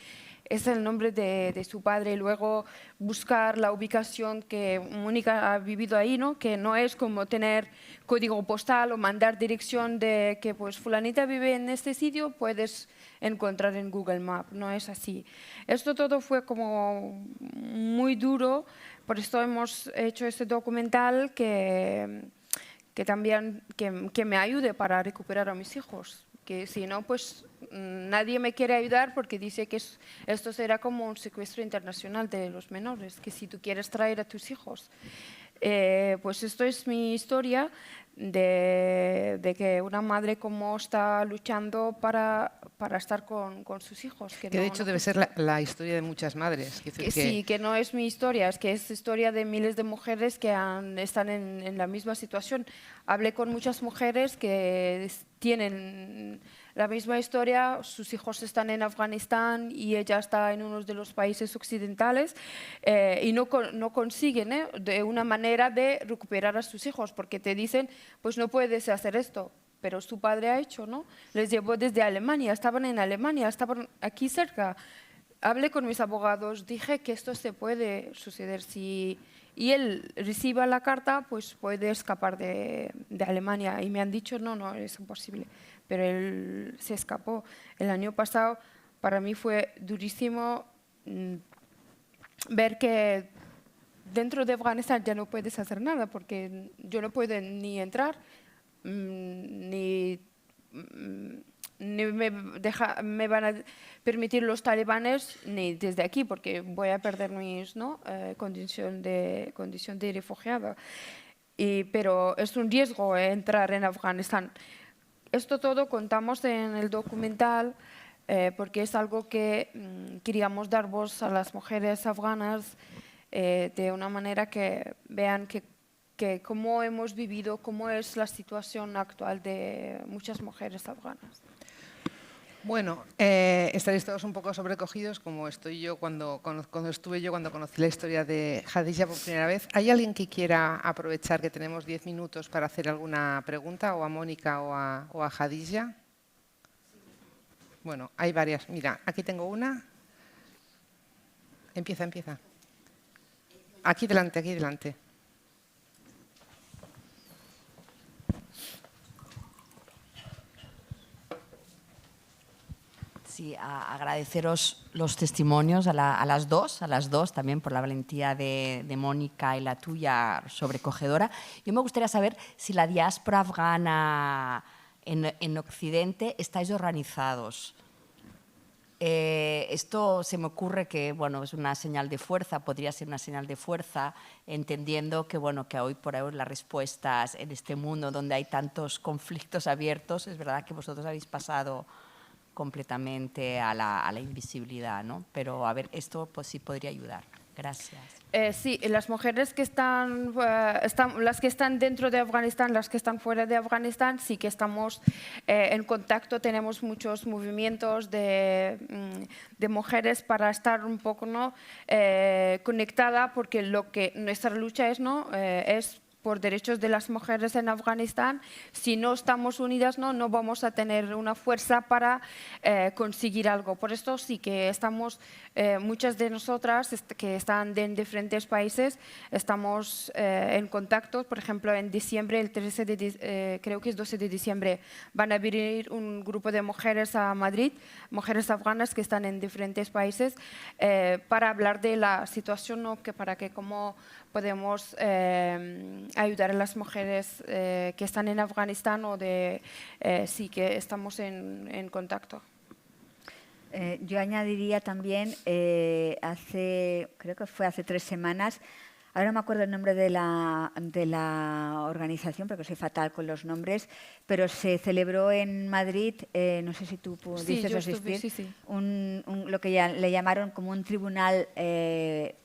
Es el nombre de su padre y luego buscar la ubicación que Mónica ha vivido ahí, ¿no? Que no es como tener código postal o mandar dirección de que pues fulanita vive en este sitio, puedes encontrar en Google Maps, no es así. Esto todo fue como muy duro, por esto hemos hecho este documental que también que me ayude para recuperar a mis hijos. Que si no, pues nadie me quiere ayudar porque dice que esto será como un secuestro internacional de los menores, que si tú quieres traer a tus hijos. Pues esto es mi historia de que una madre como está luchando para estar con sus hijos. Que de hecho debe ser la historia de muchas madres. Sí, que no es mi historia, es que es historia de miles de mujeres que están en la misma situación. Hablé con muchas mujeres que tienen la misma historia, sus hijos están en Afganistán y ella está en uno de los países occidentales y no consiguen de una manera de recuperar a sus hijos porque te dicen, pues no puedes hacer esto, pero su padre ha hecho, ¿no? Les llevó desde Alemania, estaban en Alemania, estaban aquí cerca. Hablé con mis abogados, dije que esto se puede suceder y él reciba la carta, pues puede escapar de Alemania. Y me han dicho, no, es imposible. Pero él se escapó. El año pasado para mí fue durísimo ver que dentro de Afganistán ya no puedes hacer nada, porque yo no puedo ni entrar, ni me van a permitir los talibanes ni desde aquí, porque voy a perder mi condición de refugiado. Pero es un riesgo entrar en Afganistán. Esto todo contamos en el documental porque es algo que queríamos dar voz a las mujeres afganas de una manera que vean que cómo hemos vivido, cómo es la situación actual de muchas mujeres afganas. Bueno, estaréis todos un poco sobrecogidos como estoy yo cuando conocí la historia de Khadija por primera vez. ¿Hay alguien que quiera aprovechar que tenemos 10 minutos para hacer alguna pregunta o a Mónica o a Khadija? Bueno, hay varias. Mira, aquí tengo una. Empieza. Aquí delante. Sí, agradeceros los testimonios a las dos también por la valentía de Mónica y la tuya sobrecogedora. Yo me gustaría saber si la diáspora afgana en Occidente estáis organizados. Esto se me ocurre que es una señal de fuerza, podría ser una señal de fuerza, entendiendo que hoy por hoy las respuestas en este mundo donde hay tantos conflictos abiertos, es verdad que vosotros habéis pasado completamente a la invisibilidad, ¿no? Pero a ver, esto pues sí podría ayudar. Gracias. Sí, las mujeres que las que están dentro de Afganistán, las que están fuera de Afganistán, sí que estamos en contacto, tenemos muchos movimientos de mujeres para estar un poco conectada, porque lo que nuestra lucha es por derechos de las mujeres en Afganistán, si no estamos unidas, no vamos a tener una fuerza para conseguir algo. Por esto sí que estamos, muchas de nosotras que están en diferentes países, estamos en contacto. Por ejemplo, en diciembre, creo que es 12 de diciembre, van a venir un grupo de mujeres a Madrid, mujeres afganas que están en diferentes países, para hablar de la situación, ¿no? Cómo podemos ayudar a las mujeres que están en Afganistán o sí que estamos en contacto. Yo añadiría también, creo que fue hace 3 semanas, ahora no me acuerdo el nombre de la organización, porque soy fatal con los nombres, pero se celebró en Madrid, no sé si tú pudiste asistir, sí. Lo que le llamaron como un tribunal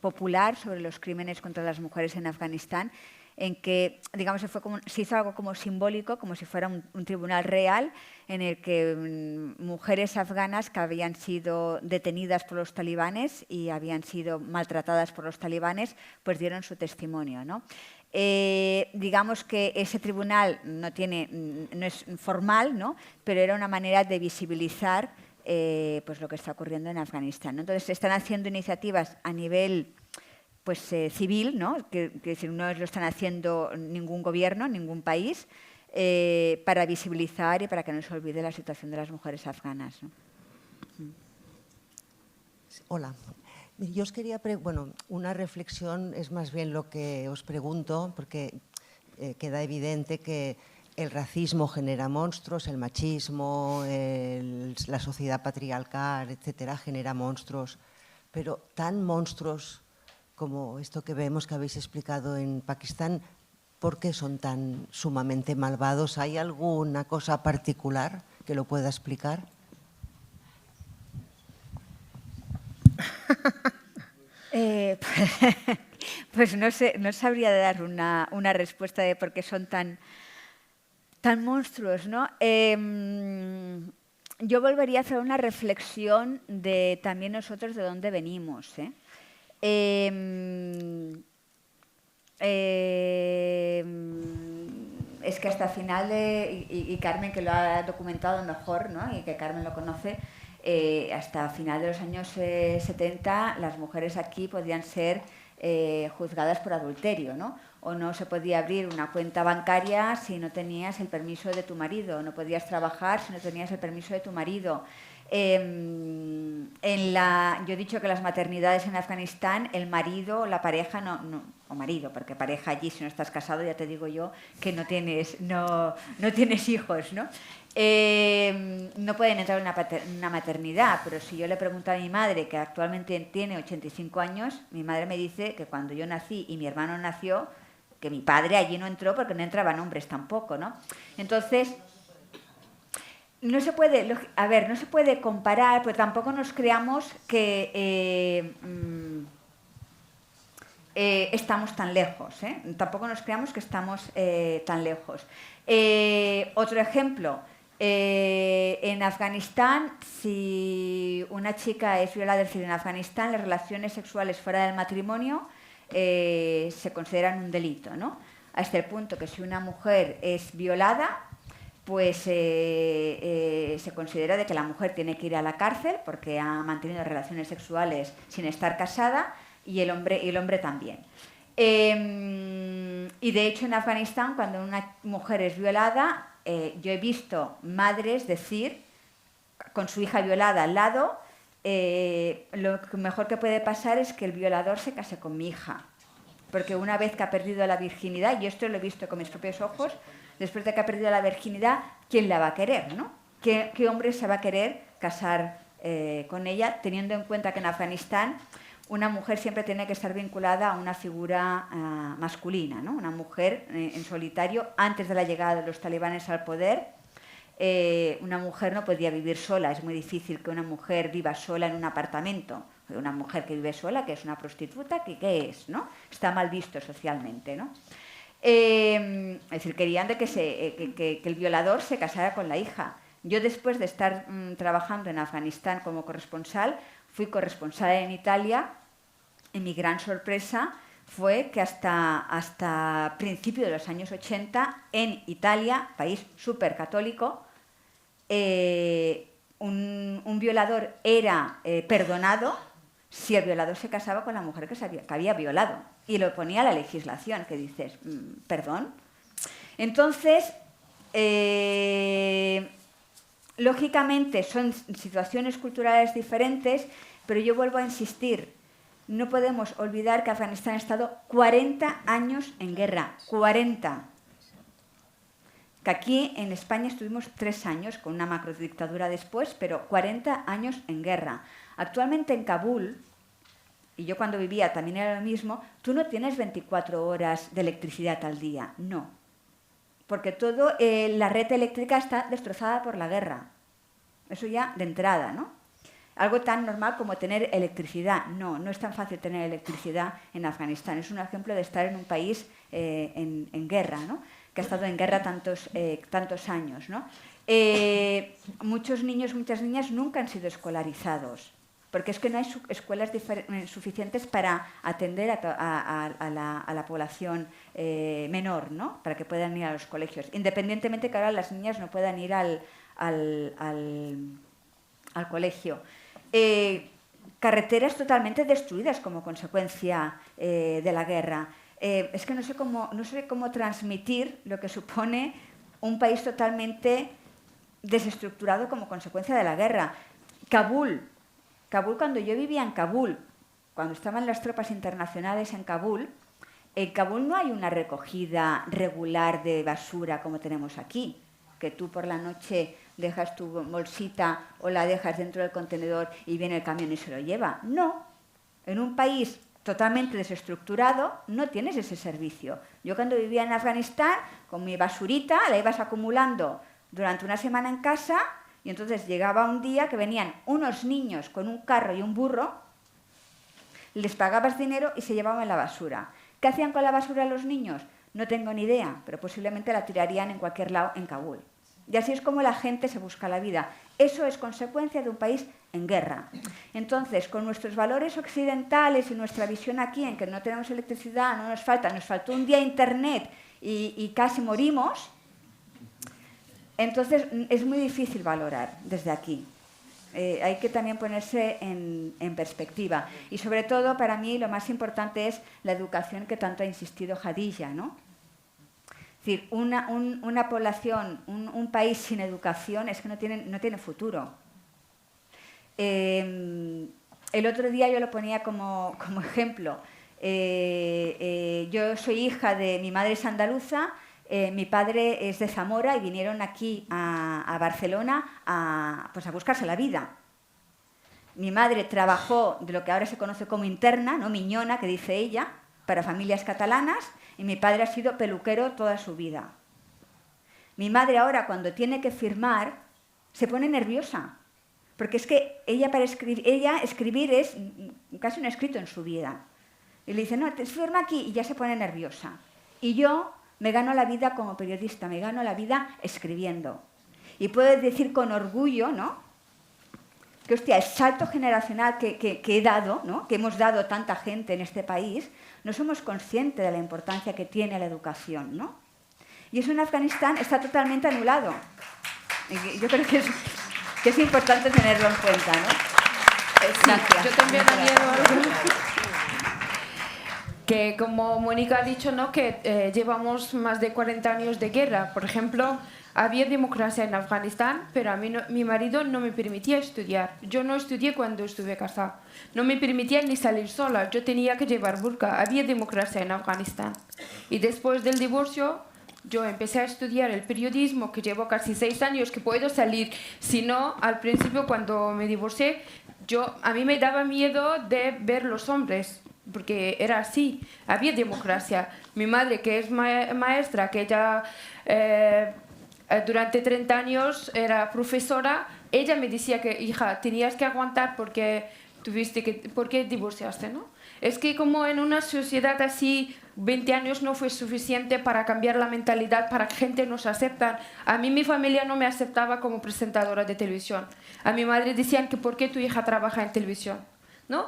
popular sobre los crímenes contra las mujeres en Afganistán, en que, digamos, se hizo algo como simbólico, como si fuera un tribunal real, en el que mujeres afganas que habían sido detenidas por los talibanes y habían sido maltratadas por los talibanes, pues dieron su testimonio, ¿no? Digamos que ese tribunal no es formal, ¿no? Pero era una manera de visibilizar pues lo que está ocurriendo en Afganistán, ¿no? Entonces, se están haciendo iniciativas a nivel civil, ¿no? Que no lo están haciendo ningún gobierno, ningún país, para visibilizar y para que no se olvide la situación de las mujeres afganas, ¿no? Hola. Yo os quería, una reflexión es más bien lo que os pregunto, porque queda evidente que el racismo genera monstruos, el machismo, la sociedad patriarcal, etcétera, genera monstruos, pero tan monstruos como esto que vemos que habéis explicado en Pakistán, ¿por qué son tan sumamente malvados? ¿Hay alguna cosa particular que lo pueda explicar? Pues no sé, no sabría dar una respuesta de por qué son tan monstruos, ¿no? Yo volvería a hacer una reflexión de también nosotros de dónde venimos, ¿eh? Es que hasta final y Carmen, que lo ha documentado mejor, ¿no? Y que Carmen lo conoce, hasta final de los años 70 las mujeres aquí podían ser juzgadas por adulterio, ¿no? O no se podía abrir una cuenta bancaria si no tenías el permiso de tu marido, no podías trabajar si no tenías el permiso de tu marido. Yo he dicho que las maternidades en Afganistán, el marido o la pareja, o marido, porque pareja allí, si no estás casado, ya te digo yo que no tienes hijos, ¿no? No pueden entrar en una maternidad, pero si yo le pregunto a mi madre, que actualmente tiene 85 años, mi madre me dice que cuando yo nací y mi hermano nació, que mi padre allí no entró porque no entraban hombres tampoco, ¿no? Entonces, no se puede comparar, pero tampoco nos creamos que estamos tan lejos, ¿eh? Tampoco nos creamos que estamos tan lejos. Otro ejemplo, en Afganistán, si una chica es violada, es decir, en Afganistán las relaciones sexuales fuera del matrimonio se consideran un delito, ¿no? Hasta el punto que si una mujer es violada, pues se considera de que la mujer tiene que ir a la cárcel porque ha mantenido relaciones sexuales sin estar casada, y el hombre también. Y de hecho en Afganistán, cuando una mujer es violada, yo he visto madres decir, con su hija violada al lado, lo mejor que puede pasar es que el violador se case con mi hija, porque una vez que ha perdido la virginidad, y esto lo he visto con mis propios ojos, después de que ha perdido la virginidad, ¿quién la va a querer, no? ¿Qué hombre se va a querer casar con ella, teniendo en cuenta que en Afganistán una mujer siempre tiene que estar vinculada a una figura masculina, ¿no? Una mujer en solitario, antes de la llegada de los talibanes al poder, una mujer no podía vivir sola. Es muy difícil que una mujer viva sola en un apartamento. Una mujer que vive sola, que es una prostituta, ¿qué es, no? Está mal visto socialmente, ¿no? Es decir, querían de que el violador se casara con la hija. Yo, después de estar trabajando en Afganistán como corresponsal, fui corresponsal en Italia, y mi gran sorpresa fue que hasta principios de los años 80, en Italia, país súper católico, un violador era perdonado si el violador se casaba con la mujer que había violado. Y lo ponía la legislación, que dices, ¿perdón? Entonces, lógicamente son situaciones culturales diferentes, pero yo vuelvo a insistir, no podemos olvidar que Afganistán ha estado 40 años en guerra, 40. Que aquí en España estuvimos 3 años con una macrodictadura después, pero 40 años en guerra. Actualmente en Kabul, y yo cuando vivía también era lo mismo, tú no tienes 24 horas de electricidad al día, no. Porque toda la red eléctrica está destrozada por la guerra. Eso ya de entrada, ¿no? Algo tan normal como tener electricidad. No, no es tan fácil tener electricidad en Afganistán. Es un ejemplo de estar en un país en guerra, ¿no? Que ha estado en guerra tantos años, ¿no? Muchos niños, muchas niñas nunca han sido escolarizados, porque es que no hay escuelas suficientes para atender a la población menor, ¿no? Para que puedan ir a los colegios, independientemente que ahora las niñas no puedan ir al colegio. Carreteras totalmente destruidas como consecuencia de la guerra. Es que no sé cómo transmitir lo que supone un país totalmente desestructurado como consecuencia de la guerra. Kabul, cuando yo vivía en Kabul, cuando estaban las tropas internacionales en Kabul no hay una recogida regular de basura como tenemos aquí, que tú por la noche dejas tu bolsita o la dejas dentro del contenedor y viene el camión y se lo lleva. No, en un país totalmente desestructurado no tienes ese servicio. Yo cuando vivía en Afganistán, con mi basurita la ibas acumulando durante una semana en casa y entonces llegaba un día que venían unos niños con un carro y un burro, les pagabas dinero y se llevaban la basura. ¿Qué hacían con la basura los niños? No tengo ni idea, pero posiblemente la tirarían en cualquier lado en Kabul. Y así es como la gente se busca la vida. Eso es consecuencia de un país en guerra. Entonces, con nuestros valores occidentales y nuestra visión aquí, en que no tenemos electricidad, nos faltó un día internet y casi morimos, entonces es muy difícil valorar desde aquí. Hay que también ponerse en perspectiva. Y sobre todo, para mí, lo más importante es la educación que tanto ha insistido Khadija, ¿no? Es decir, una población, un país sin educación es que no tiene futuro. El otro día yo lo ponía como ejemplo. Yo soy hija de... Mi madre es andaluza, mi padre es de Zamora y vinieron aquí a Barcelona a buscarse la vida. Mi madre trabajó de lo que ahora se conoce como interna, ¿no? Miñona, que dice ella, para familias catalanas, y mi padre ha sido peluquero toda su vida. Mi madre ahora, cuando tiene que firmar, se pone nerviosa, porque es que ella escribir es casi un escrito en su vida. Y le dice, no, te firma aquí, y ya se pone nerviosa. Y yo me gano la vida como periodista, me gano la vida escribiendo. Y puedo decir con orgullo, ¿no?, que, hostia, el salto generacional que he dado, ¿no?, que hemos dado tanta gente en este país, no somos conscientes de la importancia que tiene la educación, ¿no? Y eso en Afganistán está totalmente anulado. Y yo creo que es importante tenerlo en cuenta, ¿no? Sí, yo también añado algo. Que como Mónica ha dicho, ¿no?, que llevamos más de 40 años de guerra. Por ejemplo, había democracia en Afganistán, pero a mí mi marido no me permitía estudiar. Yo no estudié cuando estuve casada. No me permitía ni salir sola. Yo tenía que llevar burka. Había democracia en Afganistán. Y después del divorcio, yo empecé a estudiar el periodismo, que llevo casi 6 años, que puedo salir. Si no, al principio, cuando me divorcié, a mí me daba miedo de ver los hombres, porque era así. Había democracia. Mi madre, que es maestra, que ella... durante 30 años era profesora, ella me decía que, hija, tenías que aguantar porque ¿por qué divorciaste, no? Es que como en una sociedad así, 20 años no fue suficiente para cambiar la mentalidad, para que gente nos acepte. A mí mi familia no me aceptaba como presentadora de televisión. A mi madre decían que ¿por qué tu hija trabaja en televisión? ¿no?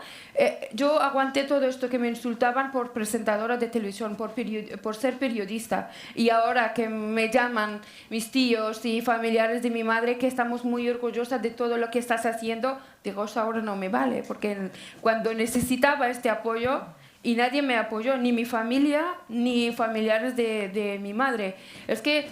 Yo aguanté todo esto que me insultaban por presentadora de televisión, por ser periodista. Y ahora que me llaman mis tíos y familiares de mi madre, que estamos muy orgullosas de todo lo que estás haciendo, digo, eso ahora no me vale, porque cuando necesitaba este apoyo y nadie me apoyó, ni mi familia ni familiares de mi madre. Es que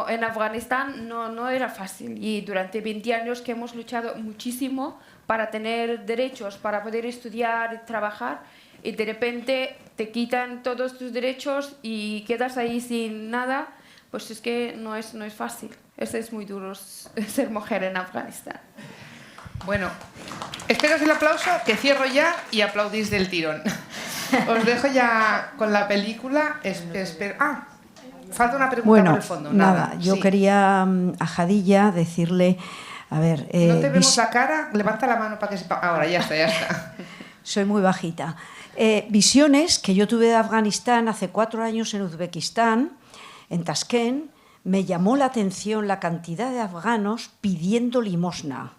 en Afganistán no era fácil, y durante 20 años que hemos luchado muchísimo para tener derechos, para poder estudiar y trabajar, y de repente te quitan todos tus derechos y quedas ahí sin nada, pues es que no es fácil. Es muy duro ser mujer en Afganistán. Bueno, esperas el aplauso, que cierro ya y aplaudís del tirón. Os dejo ya con la película. Falta una pregunta por el fondo. Nada, yo sí. quería a Jadilla decirle, a ver... ¿No te vemos la cara? Levanta la mano para que sepa... Ahora, ya está. Soy muy bajita. Visiones que yo tuve de Afganistán hace 4 años en Uzbekistán, en Tashkent, me llamó la atención la cantidad de afganos pidiendo limosna.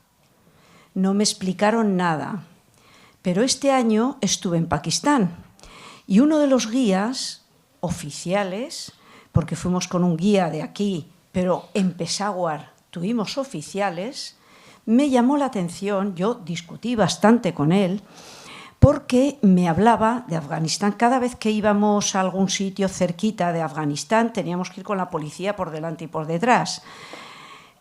No me explicaron nada. Pero este año estuve en Pakistán y uno de los guías oficiales, porque fuimos con un guía de aquí, pero en Peshawar tuvimos oficiales, me llamó la atención, yo discutí bastante con él, porque me hablaba de Afganistán. Cada vez que íbamos a algún sitio cerquita de Afganistán, teníamos que ir con la policía por delante y por detrás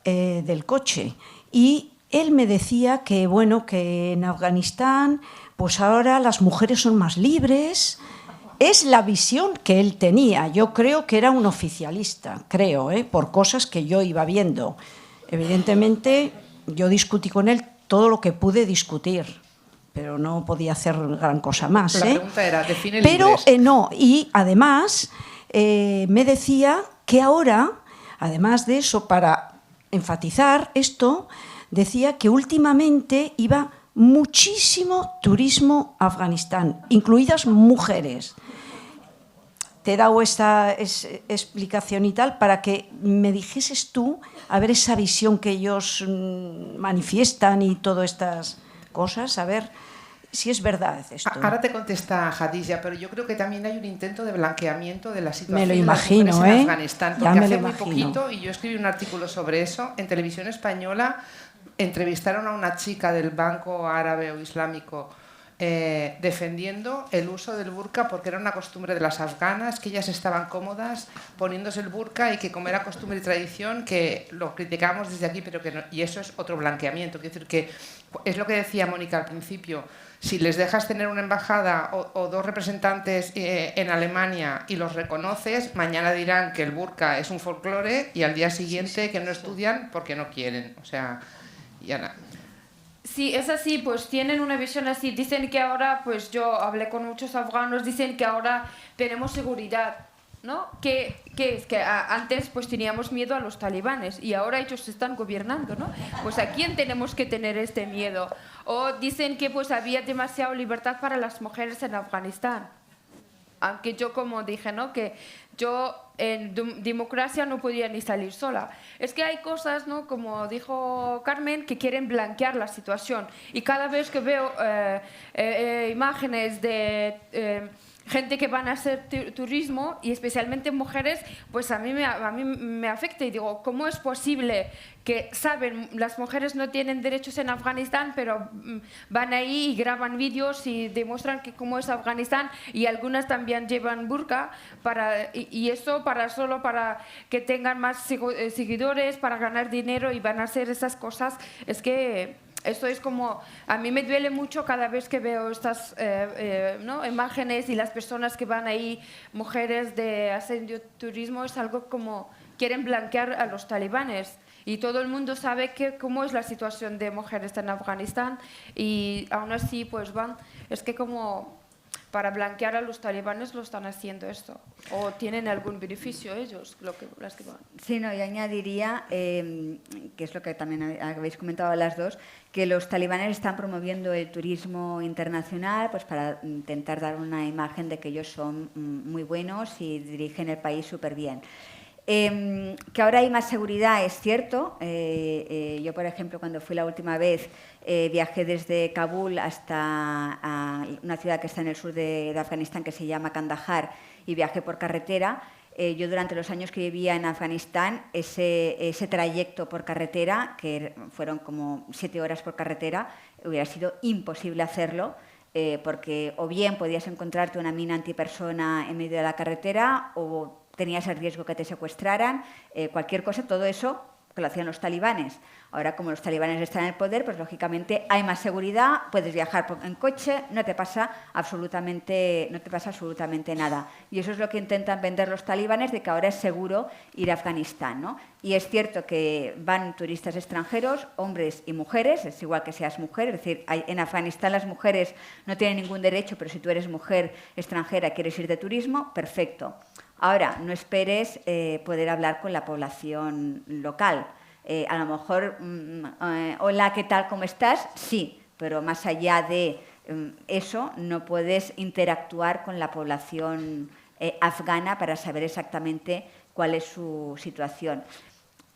del coche. Y él me decía que, bueno, que en Afganistán, pues ahora las mujeres son más libres. Es la visión que él tenía. Yo creo que era un oficialista, por cosas que yo iba viendo. Evidentemente, yo discutí con él todo lo que pude discutir, pero no podía hacer gran cosa más. La pregunta era, define libres. Pero no, y además me decía que ahora, además de eso, para enfatizar esto, decía que últimamente iba muchísimo turismo a Afganistán, incluidas mujeres. Te he dado esta explicación y tal para que me dijeses tú, a ver esa visión que ellos manifiestan y todas estas cosas, a ver si es verdad esto. Ahora te contesta Jadilla, pero yo creo que también hay un intento de blanqueamiento de la situación me lo de imagino, las mujeres en Afganistán. Porque hace muy poquito, y yo escribí un artículo sobre eso, en Televisión Española entrevistaron a una chica del Banco Árabe o Islámico defendiendo el uso del burka porque era una costumbre de las afganas, que ellas estaban cómodas poniéndose el burka y que como era costumbre y tradición, que lo criticamos desde aquí, pero que no, y eso es otro blanqueamiento. Quiero decir que es lo que decía Mónica al principio, si les dejas tener una embajada o 2 representantes en Alemania y los reconoces, mañana dirán que el burka es un folclore y al día siguiente que no estudian porque no quieren. O sea, ya nada. Sí, es así, pues tienen una visión así. Dicen que ahora, pues yo hablé con muchos afganos, dicen que ahora tenemos seguridad, ¿no? Que es que antes pues teníamos miedo a los talibanes y ahora ellos están gobernando, ¿no? Pues ¿a quién tenemos que tener este miedo? O dicen que pues había demasiada libertad para las mujeres en Afganistán. Aunque yo, como dije, ¿no? Que yo en democracia no podía ni salir sola. Es que hay cosas, ¿no? Como dijo Carmen, que quieren blanquear la situación. Y cada vez que veo imágenes de gente que van a hacer turismo, y especialmente mujeres, pues a mí me afecta y digo, ¿cómo es posible que saben, las mujeres no tienen derechos en Afganistán, pero van ahí y graban vídeos y demuestran que cómo es Afganistán, y algunas también llevan burka y eso solo para que tengan más seguidores, para ganar dinero, y van a hacer esas cosas? Es que esto es como, a mí me duele mucho cada vez que veo estas ¿no? imágenes, y las personas que van ahí, mujeres de hacer turismo, es algo como quieren blanquear a los talibanes. Y todo el mundo sabe cómo es la situación de mujeres en Afganistán, y aún así pues van, es que como para blanquear a los talibanes lo están haciendo esto, o tienen algún beneficio ellos, las que van. Sí, no, yo añadiría, que es lo que también habéis comentado las dos, que los talibanes están promoviendo el turismo internacional pues para intentar dar una imagen de que ellos son muy buenos y dirigen el país súper bien. Que ahora hay más seguridad es cierto. Yo, por ejemplo, cuando fui la última vez, viajé desde Kabul hasta una ciudad que está en el sur de Afganistán que se llama Kandahar y viajé por carretera. Yo durante los años que vivía en Afganistán, ese trayecto por carretera, que fueron como 7 horas por carretera, hubiera sido imposible hacerlo, porque o bien podías encontrarte una mina antipersona en medio de la carretera o tenías el riesgo que te secuestraran, cualquier cosa, todo eso que lo hacían los talibanes. Ahora, como los talibanes están en el poder, pues lógicamente hay más seguridad, puedes viajar en coche, no te pasa absolutamente nada. Y eso es lo que intentan vender los talibanes, de que ahora es seguro ir a Afganistán, ¿no? Y es cierto que van turistas extranjeros, hombres y mujeres, es igual que seas mujer, es decir, en Afganistán las mujeres no tienen ningún derecho, pero si tú eres mujer extranjera y quieres ir de turismo, perfecto. Ahora, no esperes poder hablar con la población local. A lo mejor, hola, ¿qué tal? ¿Cómo estás? Sí, pero más allá de eso, no puedes interactuar con la población afgana para saber exactamente cuál es su situación.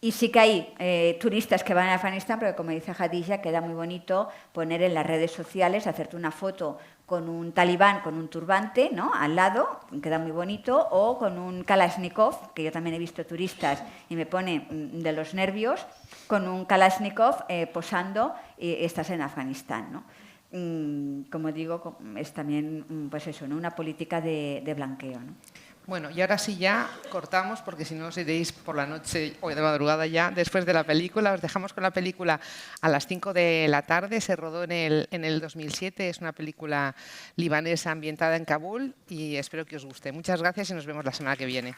Y sí que hay turistas que van a Afganistán, pero como dice Hadija, queda muy bonito poner en las redes sociales, hacerte una foto con un talibán con un turbante, ¿no?, al lado, queda muy bonito, o con un Kalashnikov, que yo también he visto turistas y me pone de los nervios, con un Kalashnikov posando y estás en Afganistán, ¿no? Como digo, es también pues eso, ¿no?, una política de blanqueo, ¿no? Bueno, y ahora sí ya cortamos, porque si no os iréis por la noche o de madrugada ya, después de la película. Os dejamos con la película a las 5 de la tarde. Se rodó en el 2007. Es una película libanesa ambientada en Kabul y espero que os guste. Muchas gracias y nos vemos la semana que viene.